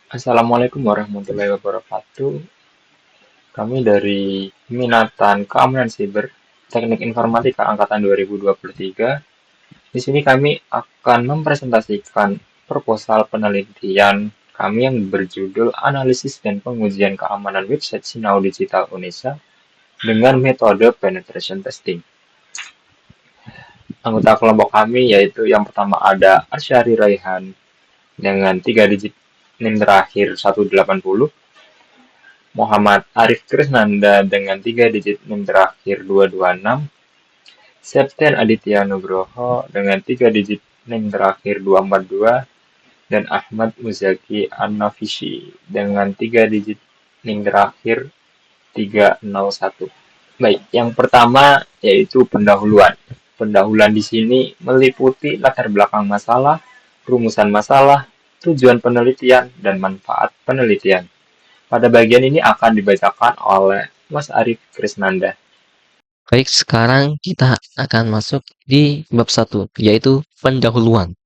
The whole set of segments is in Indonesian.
Assalamualaikum warahmatullahi wabarakatuh. Kami dari Minatan Keamanan Siber, Teknik Informatika Angkatan 2023. Di sini kami akan mempresentasikan proposal penelitian kami yang berjudul Analisis dan Pengujian Keamanan Website Sinau Digital Unesa dengan metode penetration testing. Anggota kelompok kami yaitu yang pertama ada Arsyari Raihan dengan 3 digit NIM terakhir 180, Muhammad Arif Krisnanda dengan 3 digit NIM terakhir 226, Septian Aditya Nugroho dengan 3 digit NIM terakhir 242, dan Ahmad Muzaki An-Nafisi dengan 3 digit NIM terakhir 301. Baik, yang pertama yaitu pendahuluan. Pendahuluan di sini meliputi latar belakang masalah, rumusan masalah, tujuan penelitian, dan manfaat penelitian. Pada bagian ini akan dibacakan oleh Mas Arif Krisnanda. Baik, sekarang kita akan masuk di bab 1, yaitu pendahuluan.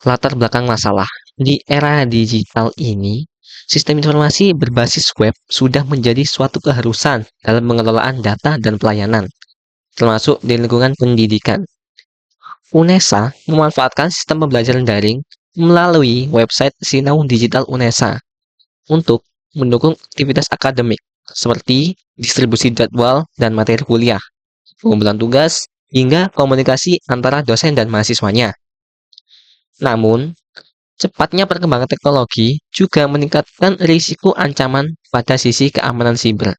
Latar belakang masalah. Di era digital ini, sistem informasi berbasis web sudah menjadi suatu keharusan dalam pengelolaan data dan pelayanan, termasuk di lingkungan pendidikan. UNESA memanfaatkan sistem pembelajaran daring melalui website Sinau Digital UNESA untuk mendukung aktivitas akademik seperti distribusi jadwal dan materi kuliah, pengumpulan tugas, hingga komunikasi antara dosen dan mahasiswanya. Namun, cepatnya perkembangan teknologi juga meningkatkan risiko ancaman pada sisi keamanan siber.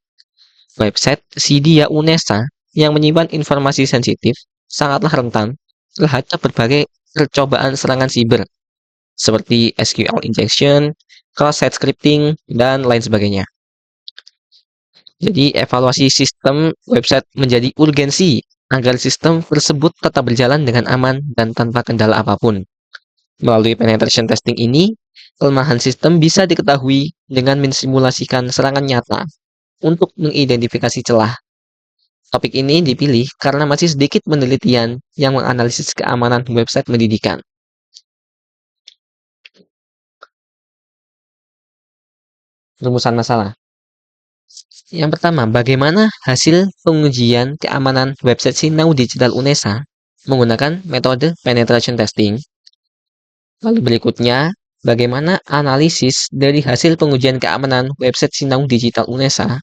Website Sidia UNESA yang menyimpan informasi sensitif sangatlah rentan terhadap berbagai percobaan serangan siber, seperti SQL injection, cross-site scripting, dan lain sebagainya. Jadi, evaluasi sistem website menjadi urgensi agar sistem tersebut tetap berjalan dengan aman dan tanpa kendala apapun. Melalui penetration testing ini, kelemahan sistem bisa diketahui dengan mensimulasikan serangan nyata untuk mengidentifikasi celah. Topik ini dipilih karena masih sedikit penelitian yang menganalisis keamanan website pendidikan. Rumusan masalah. Yang pertama, bagaimana hasil pengujian keamanan website Sinau Digital UNESA menggunakan metode penetration testing? Lalu berikutnya, bagaimana analisis dari hasil pengujian keamanan website Sinau Digital UNESA?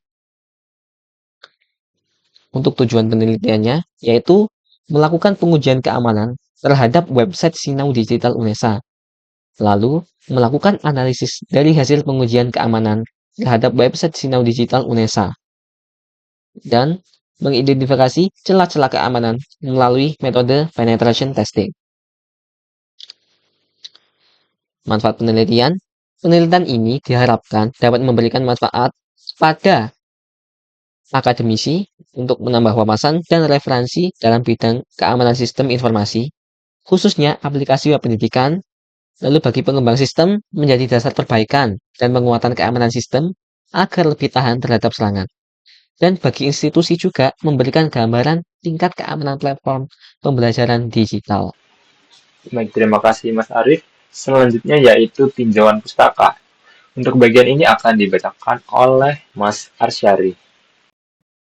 Untuk tujuan penelitiannya, yaitu melakukan pengujian keamanan terhadap website Sinau Digital UNESA. Lalu, melakukan analisis dari hasil pengujian keamanan terhadap website Sinau Digital UNESA. Dan mengidentifikasi celah-celah keamanan melalui metode penetration testing. Manfaat penelitian. Penelitian ini diharapkan dapat memberikan manfaat pada akademisi untuk menambah wawasan dan referensi dalam bidang keamanan sistem informasi, khususnya aplikasi web pendidikan, lalu bagi pengembang sistem menjadi dasar perbaikan dan penguatan keamanan sistem agar lebih tahan terhadap serangan. Dan bagi institusi juga memberikan gambaran tingkat keamanan platform pembelajaran digital. Baik, terima kasih Mas Arif. Selanjutnya yaitu tinjauan pustaka. Untuk bagian ini akan dibacakan oleh Mas Arsyari.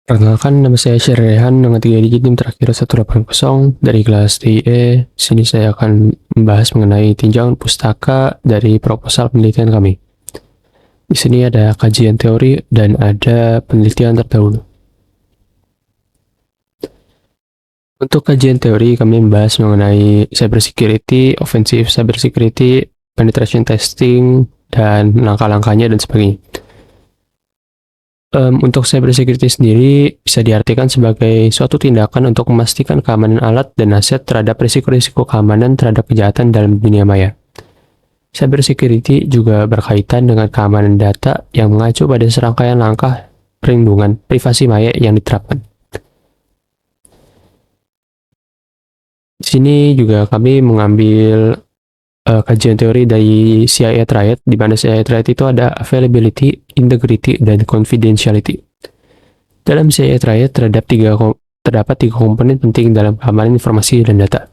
Perkenalkan, nama saya Syarrehan dengan 3 digit NIM terakhir 180 dari kelas TIE. Sini saya akan membahas mengenai tinjauan pustaka dari proposal penelitian kami. Di sini ada kajian teori dan ada penelitian terdahulu. Untuk kajian teori, kami membahas mengenai cybersecurity, offensive cybersecurity, penetration testing, dan langkah-langkahnya dan sebagainya. Untuk cybersecurity sendiri bisa diartikan sebagai suatu tindakan untuk memastikan keamanan alat dan aset terhadap risiko-risiko keamanan terhadap kejahatan dalam dunia maya. Cybersecurity juga berkaitan dengan keamanan data yang mengacu pada serangkaian langkah perlindungan privasi maya yang diterapkan. Di sini juga kami mengambil kajian teori dari CIA Triad, di mana CIA Triad itu ada availability, integrity, dan confidentiality. Dalam CIA Triad terdapat tiga komponen penting dalam keamanan informasi dan data.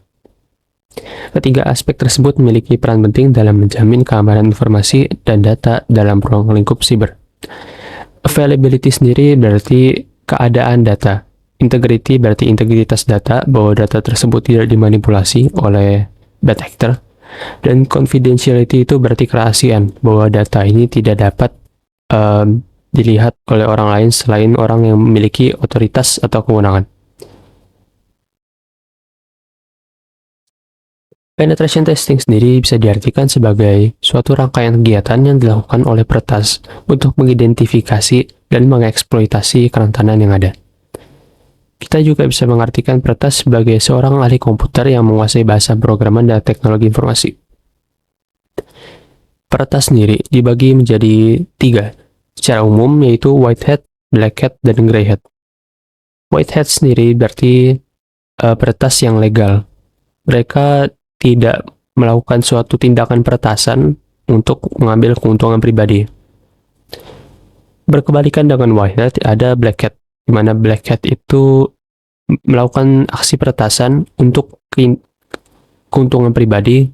Ketiga aspek tersebut memiliki peran penting dalam menjamin keamanan informasi dan data dalam ruang lingkup siber. Availability sendiri berarti keadaan data. Integrity berarti integritas data, bahwa data tersebut tidak dimanipulasi oleh bad actor. Dan confidentiality itu berarti kerahasiaan, bahwa data ini tidak dapat dilihat oleh orang lain selain orang yang memiliki otoritas atau kewenangan. Penetration testing sendiri bisa diartikan sebagai suatu rangkaian kegiatan yang dilakukan oleh peretas untuk mengidentifikasi dan mengeksploitasi kerentanan yang ada. Kita juga bisa mengartikan peretas sebagai seorang ahli komputer yang menguasai bahasa pemrograman dan teknologi informasi. Peretas sendiri dibagi menjadi 3 secara umum, yaitu white hat, black hat, dan grey hat. White hat sendiri berarti peretas yang legal. Mereka tidak melakukan suatu tindakan peretasan untuk mengambil keuntungan pribadi. Berkebalikan dengan white hat, ada black hat, di mana black hat itu melakukan aksi peretasan untuk keuntungan pribadi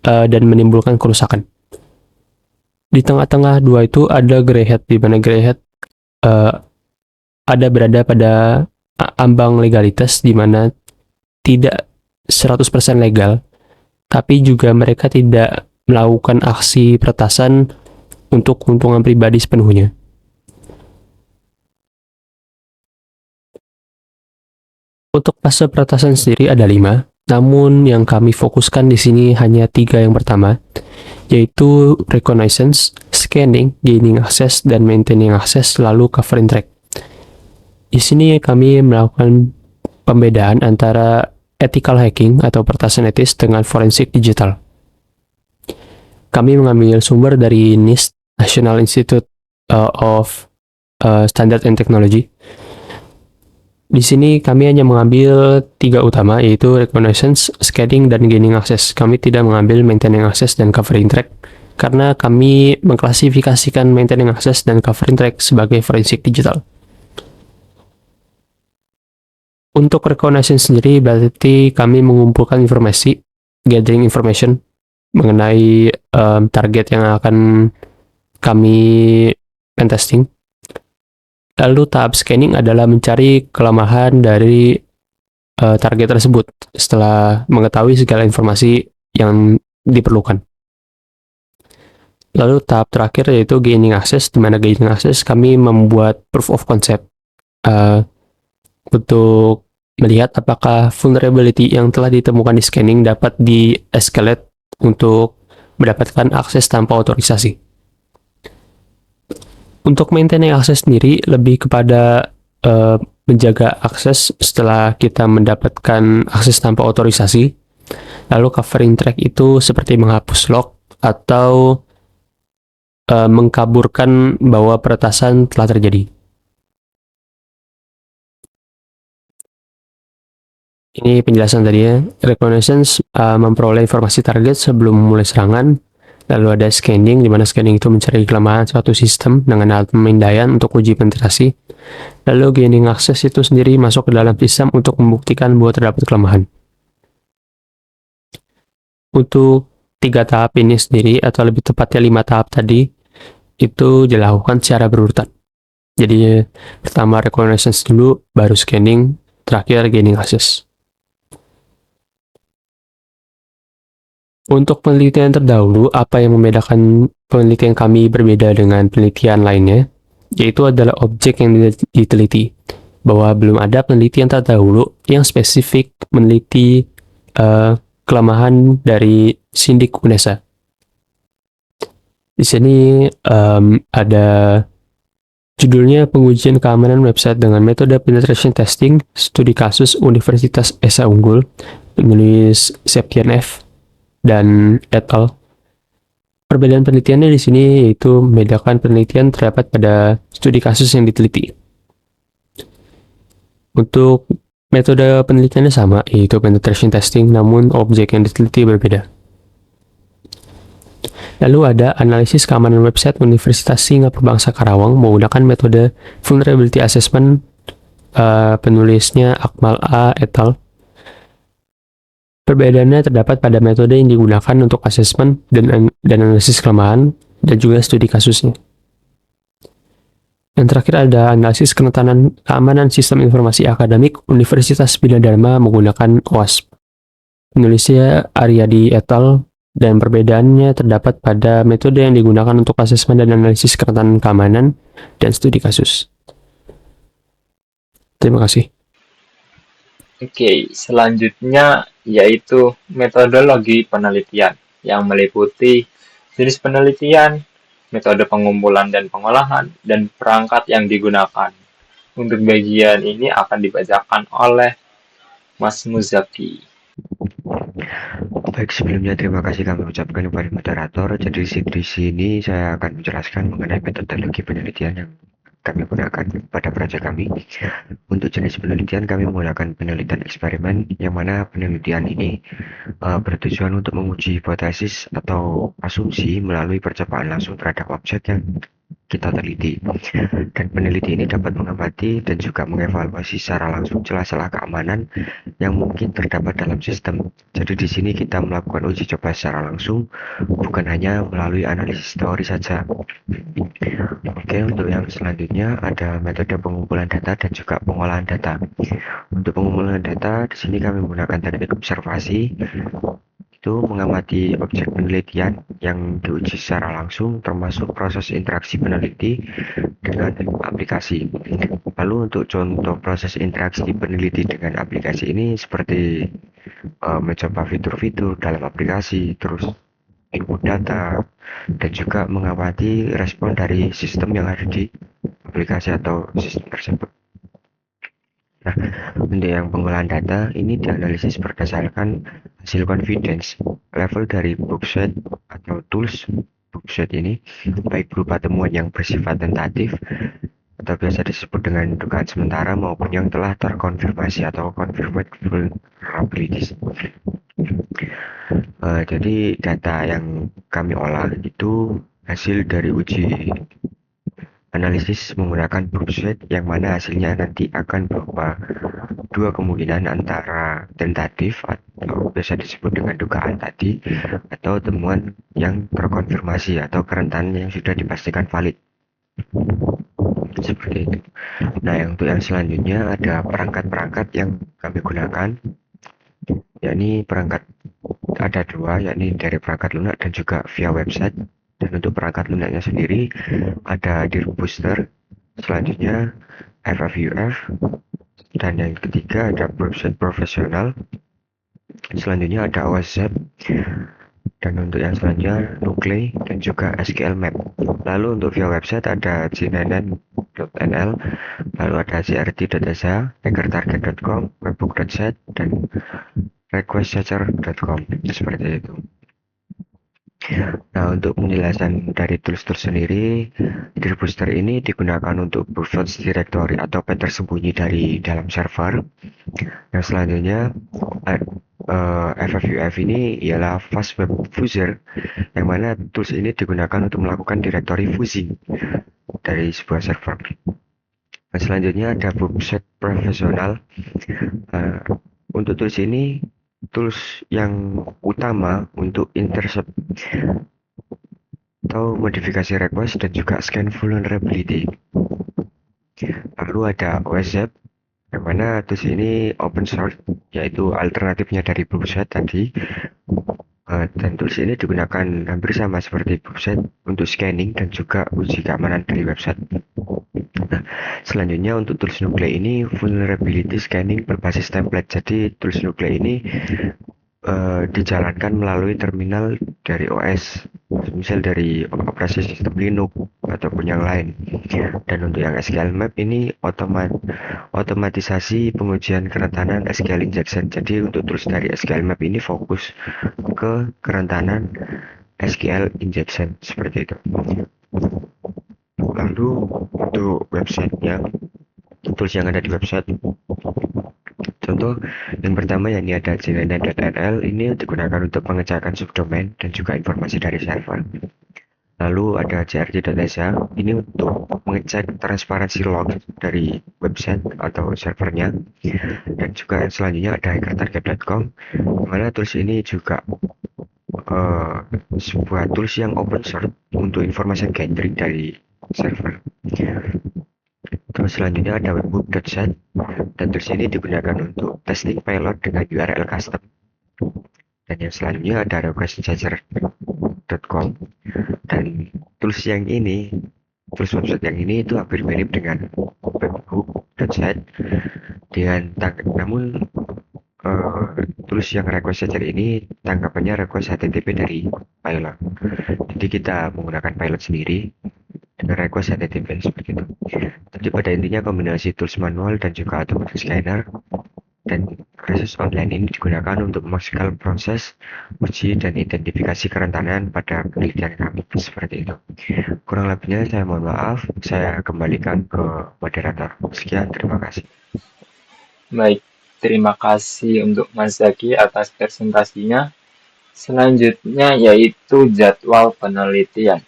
dan menimbulkan kerusakan. Di tengah-tengah dua itu ada grey hat, di mana grey hat ada berada pada ambang legalitas, di mana tidak 100% legal, tapi juga mereka tidak melakukan aksi peretasan untuk keuntungan pribadi sepenuhnya. Untuk fase peretasan sendiri ada 5, namun yang kami fokuskan di sini hanya 3 yang pertama, yaitu reconnaissance, scanning, gaining access, dan maintaining access, lalu covering track. Di sini kami melakukan pembedaan antara ethical hacking atau peretasan etis dengan forensik digital. Kami mengambil sumber dari NIST, National Institute of Standard and Technology. Di sini kami hanya mengambil 3 utama, yaitu reconnaissance, scanning, dan gaining access. Kami tidak mengambil maintaining access dan covering track, karena kami mengklasifikasikan maintaining access dan covering track sebagai forensik digital. Untuk reconnaissance sendiri berarti kami mengumpulkan informasi, gathering information mengenai target yang akan kami pentesting. Lalu tahap scanning adalah mencari kelemahan dari target tersebut setelah mengetahui segala informasi yang diperlukan. Lalu tahap terakhir yaitu gaining access, di mana gaining access kami membuat proof of concept untuk melihat apakah vulnerability yang telah ditemukan di scanning dapat di-escalate untuk mendapatkan akses tanpa otorisasi. Untuk maintaining access sendiri lebih kepada menjaga akses setelah kita mendapatkan akses tanpa otorisasi. Lalu covering track itu seperti menghapus log atau mengkaburkan bahwa peretasan telah terjadi. Ini penjelasan tadi ya. Reconnaissance memperoleh informasi target sebelum memulai serangan. Lalu ada scanning, di mana scanning itu mencari kelemahan suatu sistem dengan alat pemindaian untuk uji penetrasi. Lalu gaining access itu sendiri masuk ke dalam sistem untuk membuktikan bahwa terdapat kelemahan. Untuk 3 tahap ini sendiri, atau lebih tepatnya 5 tahap tadi, itu dilakukan secara berurutan. Jadi pertama reconnaissance dulu, baru scanning, terakhir gaining access. Untuk penelitian terdahulu, apa yang membedakan penelitian kami berbeda dengan penelitian lainnya, yaitu adalah objek yang diteliti, bahwa belum ada penelitian terdahulu yang spesifik meneliti kelemahan dari sindik UNESA. Di sini ada judulnya pengujian keamanan website dengan metode penetration testing, studi kasus Universitas Esa Unggul, penulis Septian F. dan et al. Perbedaan penelitiannya di sini yaitu membedakan penelitian terdapat pada studi kasus yang diteliti. Untuk metode penelitiannya sama, yaitu penetration testing, namun objek yang diteliti berbeda. Lalu ada analisis keamanan website Universitas Singapura Bangsa Karawang menggunakan metode vulnerability assessment, penulisnya Akmal A et al. Perbedaannya terdapat pada metode yang digunakan untuk asesmen dan analisis kelemahan, dan juga studi kasusnya. Yang terakhir ada analisis kerentanan keamanan sistem informasi akademik Universitas Bina Dharma menggunakan OWASP. Penulisnya Aryadi et al. Dan perbedaannya terdapat pada metode yang digunakan untuk asesmen dan analisis kerentanan keamanan dan studi kasus. Terima kasih. Oke, selanjutnya yaitu metodologi penelitian yang meliputi jenis penelitian, metode pengumpulan dan pengolahan, dan perangkat yang digunakan. Untuk bagian ini akan dibacakan oleh Mas Muzaki. Baik, sebelumnya terima kasih kami ucapkan kepada moderator. Jadi di sini saya akan menjelaskan mengenai metodologi penelitian yang kami gunakan pada proyek kami. Untuk jenis penelitian kami menggunakan penelitian eksperimen, yang mana penelitian ini bertujuan untuk menguji hipotesis atau asumsi melalui percobaan langsung terhadap objek yang kita teliti. Dan peneliti ini dapat mengamati dan juga mengevaluasi secara langsung celah-celah keamanan yang mungkin terdapat dalam sistem. Jadi di sini kita melakukan uji coba secara langsung, bukan hanya melalui analisis teori saja. Oke, untuk yang selanjutnya ada metode pengumpulan data dan juga pengolahan data. Untuk pengumpulan data, di sini kami menggunakan teknik observasi, itu mengamati objek penelitian yang diuji secara langsung, termasuk proses interaksi peneliti dengan aplikasi. Lalu untuk contoh proses interaksi peneliti dengan aplikasi ini seperti mencoba fitur-fitur dalam aplikasi, terus input data, dan juga mengamati respon dari sistem yang ada di aplikasi atau sistem tersebut. Nah, untuk yang pengolahan data ini dianalisis berdasarkan hasil confidence level dari bookset atau tools bookset ini, baik berupa temuan yang bersifat tentatif atau biasa disebut dengan dugaan sementara maupun yang telah terkonfirmasi atau confirmed vulnerabilities. Jadi data yang kami olah itu hasil dari uji analisis menggunakan bookset, yang mana hasilnya nanti akan berupa dua kemungkinan antara tentatif atau biasa disebut dengan dugaan tadi, atau temuan yang terkonfirmasi atau kerentanan yang sudah dipastikan valid. Seperti itu. Nah, untuk yang selanjutnya ada perangkat-perangkat yang kami gunakan, yakni perangkat ada dua, yakni dari perangkat lunak dan juga via website. Dan untuk perangkat lunaknya sendiri ada Dirk Booster, selanjutnya FFUF, dan yang ketiga ada website profesional, selanjutnya ada OSZap, dan untuk yang selanjutnya Nuclei dan juga SQL Map. Lalu untuk via website ada cnn.nl, lalu ada crt.sa, hackertarget.com, webbook.set, dan requestsearcher.com, seperti itu. Nah, untuk penjelasan dari tools-tools sendiri, Dirk Booster ini digunakan untuk browse directory atau path tersembunyi dari dalam server. Yang selanjutnya, FFUF ini ialah Fast Web Fusser, yang mana tools ini digunakan untuk melakukan directory fusi dari sebuah server. Nah, selanjutnya ada Bookset Profesional. Untuk tools ini tools yang utama untuk intercept atau modifikasi request dan juga scan vulnerability. Lalu ada OSZap, yang mana tools ini open source, yaitu alternatifnya dari Bookset tadi. Dan tools ini digunakan hampir sama seperti Bookset untuk scanning dan juga uji keamanan dari website. Nah, selanjutnya untuk tools Nuclei ini vulnerability scanning berbasis template. Jadi tools Nuclei ini dijalankan melalui terminal dari OS, misal dari operasi sistem Linux ataupun yang lain. Dan untuk yang SQL Map ini otomatisasi pengujian kerentanan SQL injection. Jadi untuk tools dari SQL Map ini fokus ke kerentanan SQL injection, seperti itu. Lalu untuk websitenya, tools yang ada di website, contoh yang pertama yakni ada cnn.nl, ini digunakan untuk pengecekan subdomain dan juga informasi dari server. Lalu ada crc.sh, ini untuk mengecek transparansi log dari website atau servernya. Dan juga selanjutnya ada hackertarget.com, mana tools ini juga sebuah tools yang open source untuk information gathering dari server. Terus selanjutnya ada webhook.site, dan tools ini digunakan untuk testing payload dengan URL custom. Dan yang selanjutnya ada requestchaser.com, dan tools website yang ini itu hampir mirip dengan webhook.site, namun tools yang request chaser ini tanggapannya request HTTP dari pilot. Jadi kita menggunakan pilot sendiri dengan request HTTP seperti itu. Jadi pada intinya kombinasi tools manual dan juga automatic scanner dan resource online ini digunakan untuk memaksimalkan proses uji dan identifikasi kerentanan pada penelitian kami seperti itu. Kurang lebihnya saya mohon maaf, saya kembalikan ke moderator. Sekian, terima kasih. Baik, terima kasih untuk Mas Zaki atas presentasinya. Selanjutnya yaitu jadwal penelitian.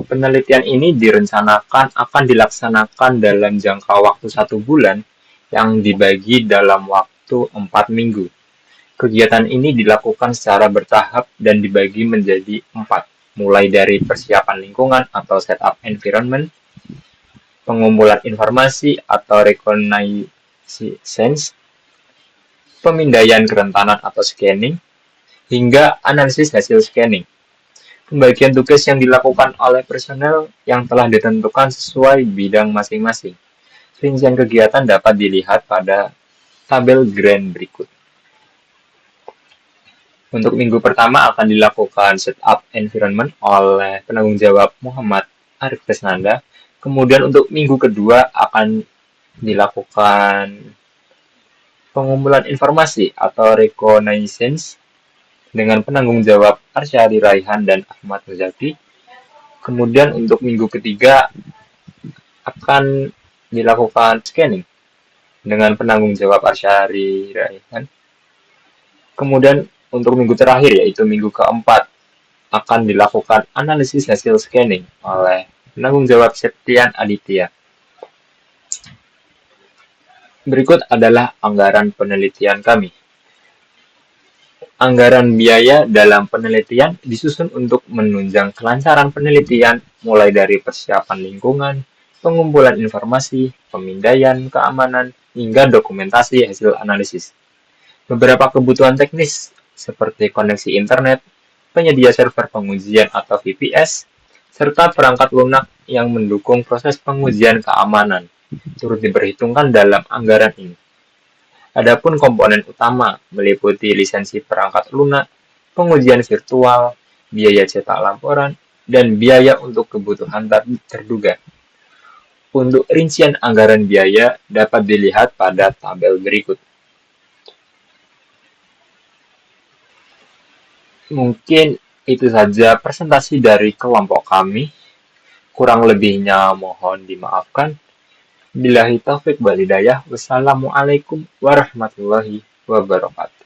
Penelitian ini direncanakan akan dilaksanakan dalam jangka waktu 1 bulan yang dibagi dalam waktu 4 minggu. Kegiatan ini dilakukan secara bertahap dan dibagi menjadi 4, mulai dari persiapan lingkungan atau setup environment, pengumpulan informasi atau reconnaissance, pemindaian kerentanan atau scanning, hingga analisis hasil scanning. Pembagian tugas yang dilakukan oleh personel yang telah ditentukan sesuai bidang masing-masing. Rincian kegiatan dapat dilihat pada tabel grand berikut. Untuk minggu pertama akan dilakukan setup environment oleh penanggung jawab Muhammad Arif Krisnanda. Kemudian untuk minggu kedua akan dilakukan pengumpulan informasi atau reconnaissance dengan penanggung jawab Arsyari Raihan dan Ahmad Muzaki. Kemudian untuk minggu ketiga akan dilakukan scanning dengan penanggung jawab Arsyari Raihan. Kemudian untuk minggu terakhir yaitu minggu keempat akan dilakukan analisis hasil scanning oleh penanggung jawab Septian Aditya. Berikut adalah anggaran penelitian kami. Anggaran biaya dalam penelitian disusun untuk menunjang kelancaran penelitian mulai dari persiapan lingkungan, pengumpulan informasi, pemindaian, keamanan, hingga dokumentasi hasil analisis. Beberapa kebutuhan teknis seperti koneksi internet, penyedia server pengujian atau VPS, serta perangkat lunak yang mendukung proses pengujian keamanan turut diperhitungkan dalam anggaran ini. Adapun komponen utama meliputi lisensi perangkat lunak, pengujian virtual, biaya cetak laporan, dan biaya untuk kebutuhan terduga. Untuk rincian anggaran biaya dapat dilihat pada tabel berikut. Mungkin itu saja presentasi dari kelompok kami. Kurang lebihnya mohon dimaafkan. Billahi taufik wal hidayah. Wassalamualaikum warahmatullahi wabarakatuh.